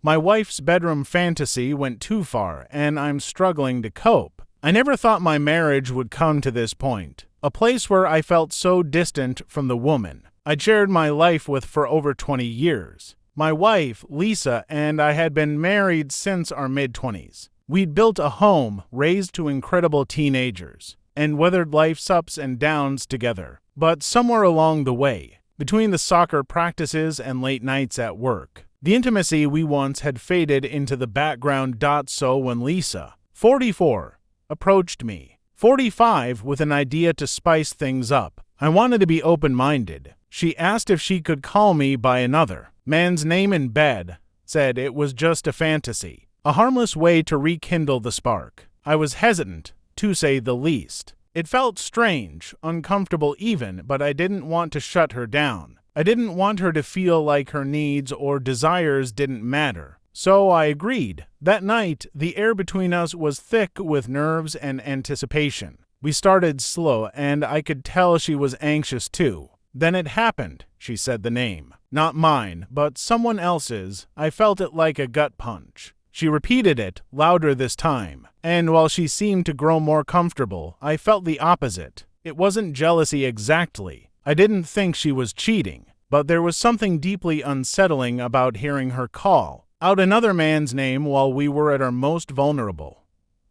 My wife's bedroom fantasy went too far, and I'm struggling to cope. I never thought my marriage would come to this point, a place where I felt so distant from the woman I'd shared my life with for over 20 years. My wife, Lisa, and I had been married since our mid-20s. We'd built a home, raised two incredible teenagers, and weathered life's ups and downs together. But somewhere along the way, between the soccer practices and late nights at work, the intimacy we once had faded into the background. So when Lisa, 44, approached me, 45, with an idea to spice things up, I wanted to be open-minded. She asked if she could call me by another man's name in bed, said it was just a fantasy, a harmless way to rekindle the spark. I was hesitant, to say the least. It felt strange, uncomfortable even, but I didn't want to shut her down. I didn't want her to feel like her needs or desires didn't matter. So I agreed. That night, the air between us was thick with nerves and anticipation. We started slow, and I could tell she was anxious too. Then it happened. She said the name. Not mine, but someone else's. I felt it like a gut punch. She repeated it, louder this time, and while she seemed to grow more comfortable, I felt the opposite. It wasn't jealousy exactly. I didn't think she was cheating, but there was something deeply unsettling about hearing her call out another man's name while we were at our most vulnerable.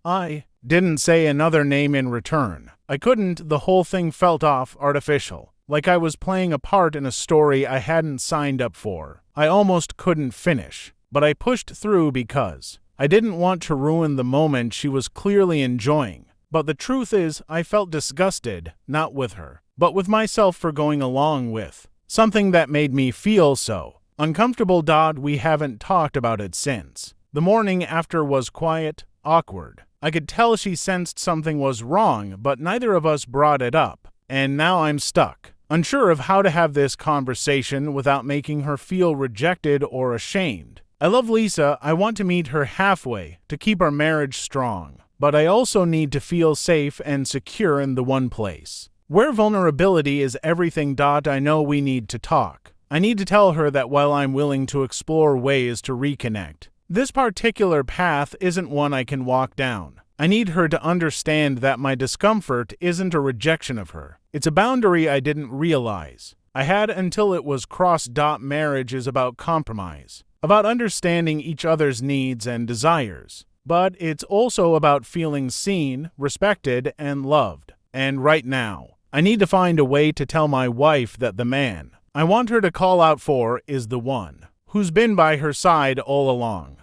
I didn't say another name in return. I couldn't. The whole thing felt off, artificial, like I was playing a part in a story I hadn't signed up for. I almost couldn't finish, but I pushed through because I didn't want to ruin the moment she was clearly enjoying. But the truth is, I felt disgusted, not with her, but with myself for going along with something that made me feel so uncomfortable. We haven't talked about it since. The morning after was quiet, awkward. I could tell she sensed something was wrong, but neither of us brought it up. And now I'm stuck, unsure of how to have this conversation without making her feel rejected or ashamed. I love Lisa. I want to meet her halfway to keep our marriage strong. But I also need to feel safe and secure in the one place where vulnerability is everything. I know we need to talk. I need to tell her that while I'm willing to explore ways to reconnect, this particular path isn't one I can walk down. I need her to understand that my discomfort isn't a rejection of her. It's a boundary I didn't realize I had until it was crossed. Marriage is about compromise, about understanding each other's needs and desires, but it's also about feeling seen, respected, and loved. And right now, I need to find a way to tell my wife that the man I want her to call out for is the one who's been by her side all along.